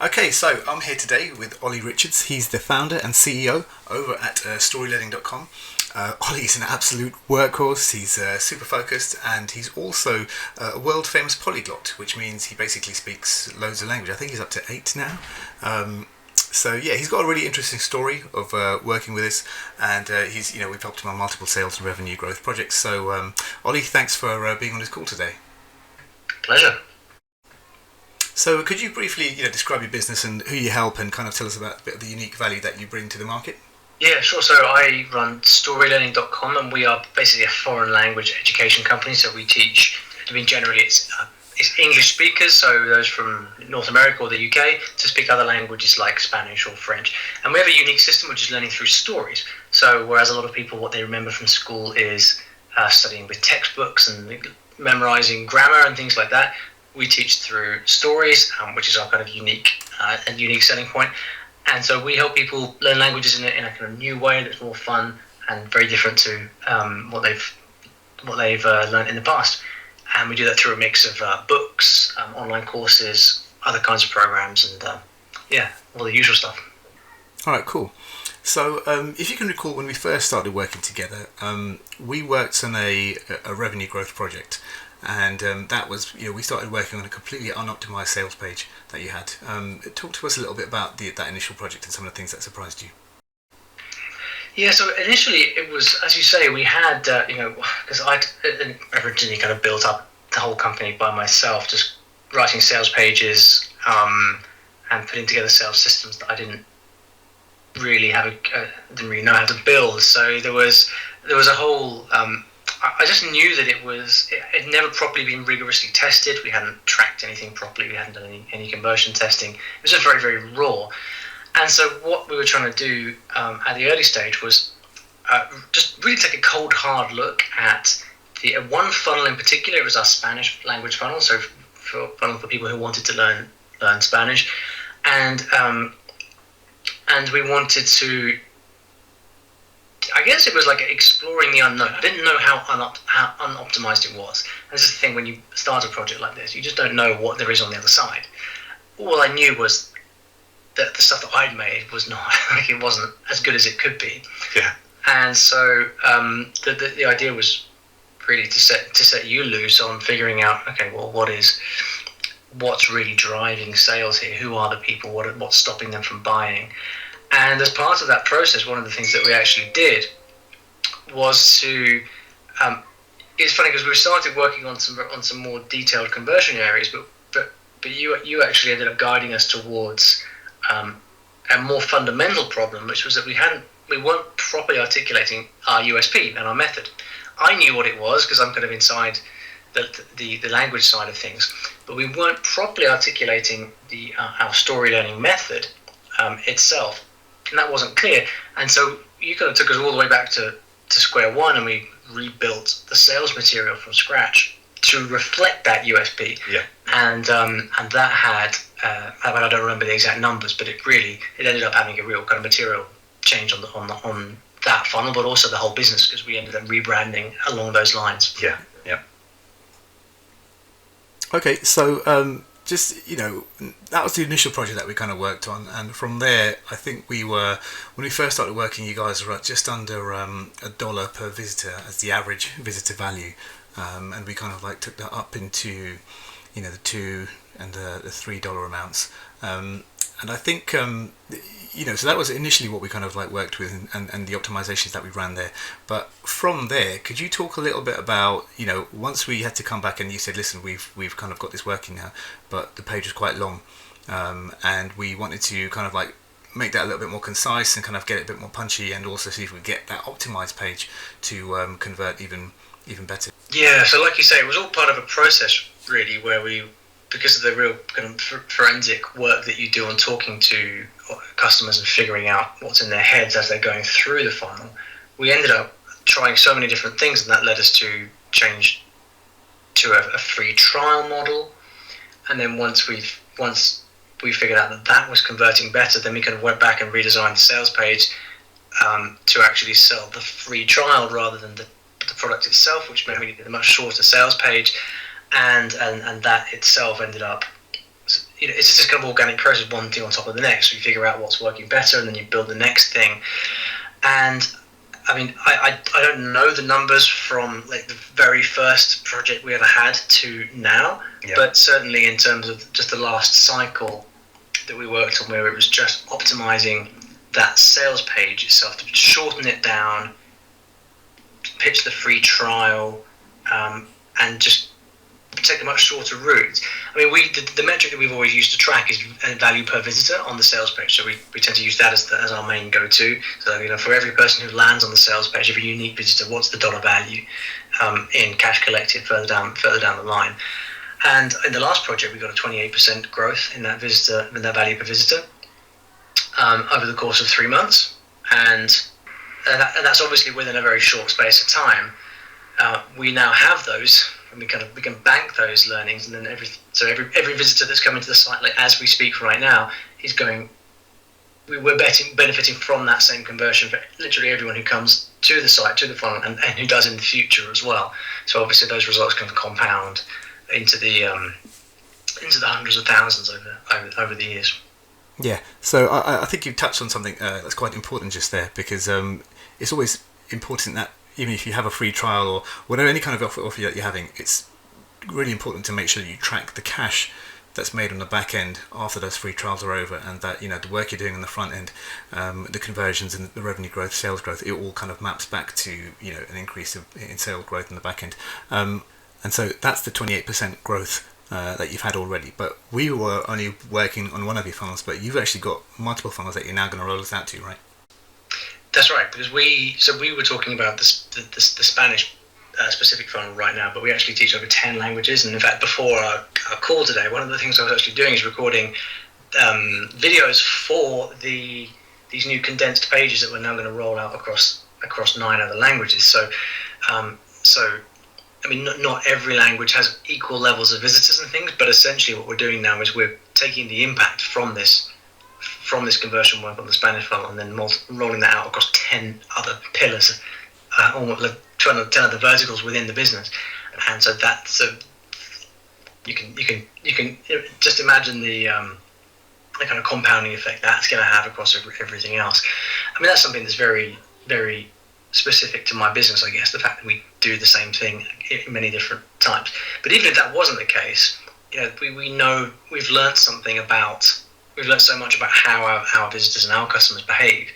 Okay, so I'm here today with Olly Richards. He's the founder and CEO over at storylearning.com. Olly's an absolute workhorse. He's super focused, and he's also a world famous polyglot, which means he basically speaks loads of language. I think he's up to 8 now. So yeah, he's got a really interesting story of working with us, and we've helped him on multiple sales and revenue growth projects. So Olly, thanks for being on this call today. Pleasure. So could you briefly describe your business and who you help, and kind of tell us about a bit of the unique value that you bring to the market? Yeah, sure. So I run storylearning.com, and we are basically a foreign language education company. So we teach, generally it's English speakers, so those from North America or the UK, to speak other languages like Spanish or French. And we have a unique system which is learning through stories. So whereas a lot of people, what they remember from school is studying with textbooks and memorizing grammar and things like that, we teach through stories, which is our kind of unique selling point. And so we help people learn languages in a kind of new way that's more fun and very different to what they've learned in the past. And we do that through a mix of books, online courses, other kinds of programs, and all the usual stuff. All right, cool. So if you can recall, when we first started working together, we worked on a revenue growth project. And that was, we started working on a completely unoptimized sales page that you had. Talk to us a little bit about that initial project and some of the things that surprised you. Yeah, so initially it was, as you say, we had, because I'd originally kind of built up the whole company by myself, just writing sales pages and putting together sales systems that I didn't really know how to build. So there was a whole. I just knew that it had never properly been rigorously tested. We hadn't tracked anything properly. We hadn't done any conversion testing. It was just very, very raw. And so what we were trying to do at the early stage was just really take a cold, hard look at the one funnel in particular. It was our Spanish language funnel, so for people who wanted to learn Spanish. And we wanted to, I guess it was like exploring the unknown. I didn't know how unoptimized it was. And this is the thing, when you start a project like this, you just don't know what there is on the other side. All I knew was that the stuff that I'd made was not, it wasn't as good as it could be. Yeah. And so the idea was really to set you loose on figuring out, okay, well, what's really driving sales here? Who are the people? What's stopping them from buying? And as part of that process, one of the things that we actually did was to. It's funny because we started working on some more detailed conversion areas, but you actually ended up guiding us towards a more fundamental problem, which was that we weren't properly articulating our USP and our method. I knew what it was because I'm kind of inside the language side of things, but we weren't properly articulating our story learning method itself. And that wasn't clear, and so you kind of took us all the way back to square one, and we rebuilt the sales material from scratch to reflect that USP. Yeah. And that had, I don't remember the exact numbers, but it ended up having a real kind of material change on that funnel, but also the whole business, because we ended up rebranding along those lines. Yeah. Yeah. Okay, so. That was the initial project that we kind of worked on, and from there, I think when we first started working, you guys were at just under $1 per visitor as the average visitor value, and we kind of like took that up into, the $2 and the $3 amounts, and I think, so that was initially what we kind of like worked with, and the optimizations that we ran there. But from there, could you talk a little bit about, once we had to come back and you said, listen, we've kind of got this working now, but the page was quite long, and we wanted to kind of like make that a little bit more concise and kind of get it a bit more punchy, and also see if we get that optimized page to convert even better. Yeah, so like you say, it was all part of a process really, where because of the real kind of forensic work that you do on talking to customers and figuring out what's in their heads as they're going through the funnel, we ended up trying so many different things, and that led us to change to a free trial model. And then once we figured out that was converting better, then we kind of went back and redesigned the sales page to actually sell the free trial rather than the product itself, which meant we needed a much shorter sales page. And that itself ended up, it's just kind of organic process, one thing on top of the next. So you figure out what's working better, and then you build the next thing. And I mean, I don't know the numbers from like the very first project we ever had to now, but certainly in terms of just the last cycle that we worked on, where it was just optimizing that sales page itself to shorten it down, pitch the free trial, and just take a much shorter route. I mean, the metric that we've always used to track is value per visitor on the sales page. So we tend to use that as our main go-to. So for every person who lands on the sales page, every unique visitor, what's the dollar value in cash collected further down the line? And in the last project, we got a 28% growth in that value per visitor over the course of 3 months, and that's obviously within a very short space of time. We now have those. And we can bank those learnings, and then every visitor that's coming to the site, like as we speak right now, is going. We're benefiting from that same conversion for literally everyone who comes to the site, to the funnel, and who does in the future as well. So obviously those results can compound into the hundreds of thousands over the years. Yeah. So I think you touched on something that's quite important just there, because it's always important that, even if you have a free trial or whatever, any kind of offer that you're having, it's really important to make sure that you track the cash that's made on the back end after those free trials are over, and that the work you're doing on the front end, the conversions and the revenue growth, sales growth, it all kind of maps back to an increase in sales growth in the back end, and so that's the 28% growth that you've had already. But we were only working on one of your funnels, but you've actually got multiple funnels that you're now going to roll us out to, right? That's right, because we were talking about the Spanish specific funnel right now, but we actually teach over 10 languages. And in fact, before our call today, one of the things I was actually doing is recording videos for these new condensed pages that we're now going to roll out across 9 other languages. So I mean, not every language has equal levels of visitors and things, but essentially what we're doing now is we're taking the impact from this conversion work on the Spanish funnel, and then rolling that out across 10 other pillars, almost 10 other verticals within the business. And so you can just imagine the kind of compounding effect that's going to have across everything else. I mean, that's something that's very, very specific to my business, I guess, the fact that we do the same thing in many different types. But even if that wasn't the case, we know we've learned so much about how our visitors and our customers behave,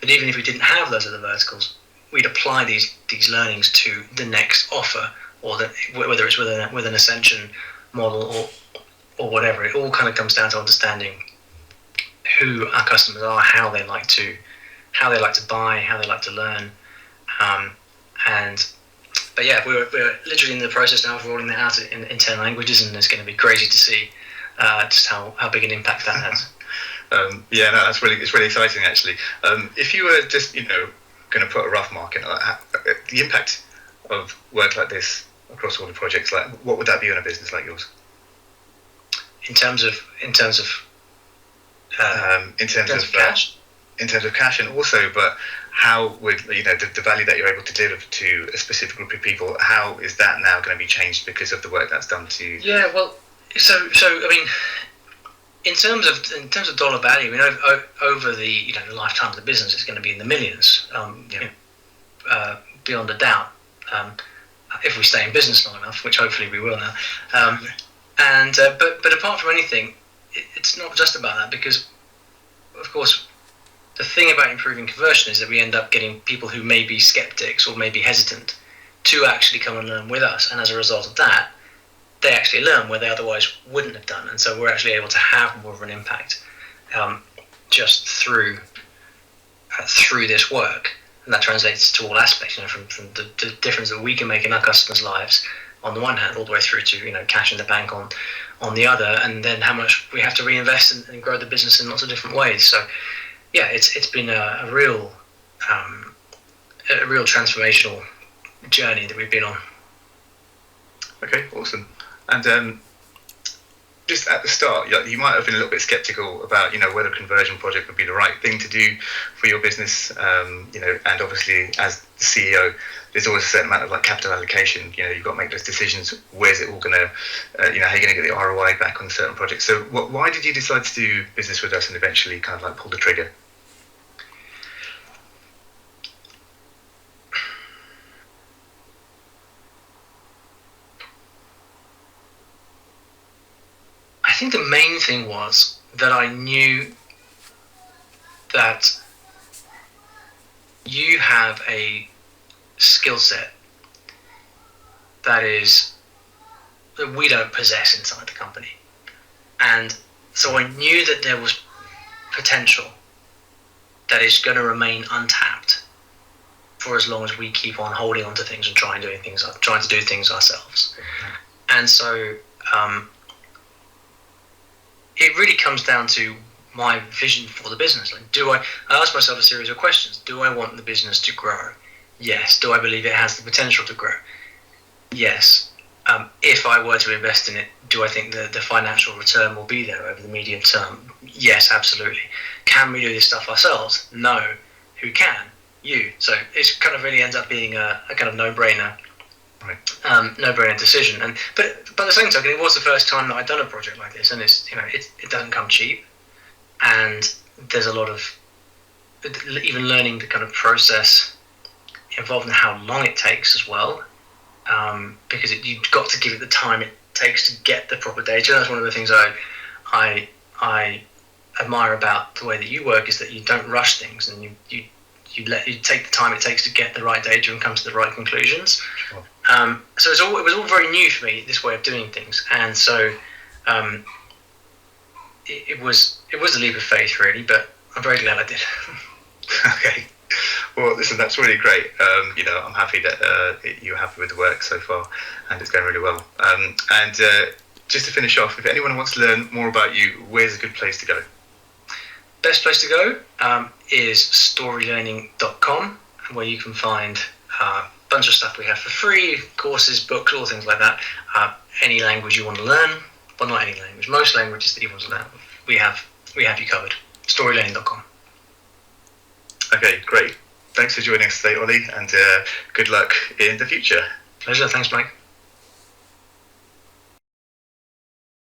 that even if we didn't have those other verticals, we'd apply these learnings to the next offer, or whether it's with an Ascension model or whatever. It all kind of comes down to understanding who our customers are, how they like to buy, how they like to learn, but yeah, we're literally in the process now of rolling that out in 10 languages, and it's going to be crazy to see just how big an impact that has. It's really exciting actually. If you were just going to put a rough mark in the impact of work like this across all the projects, like what would that be on a business like yours? In terms of cash. In terms of cash, and also, but how would the value that you're able to deliver to a specific group of people? How is that now going to be changed because of the work that's done to? Yeah, well, so I mean, in terms of dollar value, I mean, over the the lifetime of the business, it's going to be in the millions, beyond a doubt. If we stay in business long enough, which hopefully we will now. But apart from anything, it's not just about that, because, of course, the thing about improving conversion is that we end up getting people who may be skeptics or may be hesitant to actually come and learn with us, and as a result of that, they actually learn where they otherwise wouldn't have done, and so we're actually able to have more of an impact just through this work, and that translates to all aspects, from the difference that we can make in our customers' lives on the one hand, all the way through to cash in the bank on the other, and then how much we have to reinvest and grow the business in lots of different ways. So yeah, it's been a real transformational journey that we've been on. Okay, awesome. And just at the start, you might have been a little bit skeptical about, whether a conversion project would be the right thing to do for your business. And obviously as the CEO, there's always a certain amount of capital allocation. You've got to make those decisions. Where's it all going to, how are you going to get the ROI back on certain projects? So why did you decide to do business with us and eventually kind of pull the trigger? I think the main thing was that I knew that you have a skill set that we don't possess inside the company. And so I knew that there was potential that is going to remain untapped for as long as we keep on holding on to things and trying to do things ourselves. And so it really comes down to my vision for the business. I ask myself a series of questions. Do I want the business to grow? Yes. Do I believe it has the potential to grow? Yes. If I were to invest in it, do I think the financial return will be there over the medium term? Yes, absolutely. Can we do this stuff ourselves? No. Who can? You. So it kind of really ends up being a kind of no-brainer. Right. No-brainer decision. But by the same token, it was the first time that I'd done a project like this, and it doesn't come cheap, and there's a lot of even learning the kind of process involved in how long it takes as well, because you've got to give it the time it takes to get the proper data. That's one of the things I admire about the way that you work, is that you don't rush things, and you take the time it takes to get the right data and come to the right conclusions. Sure. So it was all very new for me, this way of doing things, and so it was a leap of faith, really. But I'm very glad I did. Okay. Well, listen, that's really great. I'm happy that you're happy with the work so far, and it's going really well. And just to finish off, if anyone wants to learn more about you, where's a good place to go? Best place to go is storylearning.com, where you can find a bunch of stuff we have for free, courses, books, all things like that. Any language you want to learn, well, not any language, most languages that you want to learn, we have you covered. Storylearning.com. Okay, great. Thanks for joining us today, Olly, and good luck in the future. Pleasure. Thanks, Mike.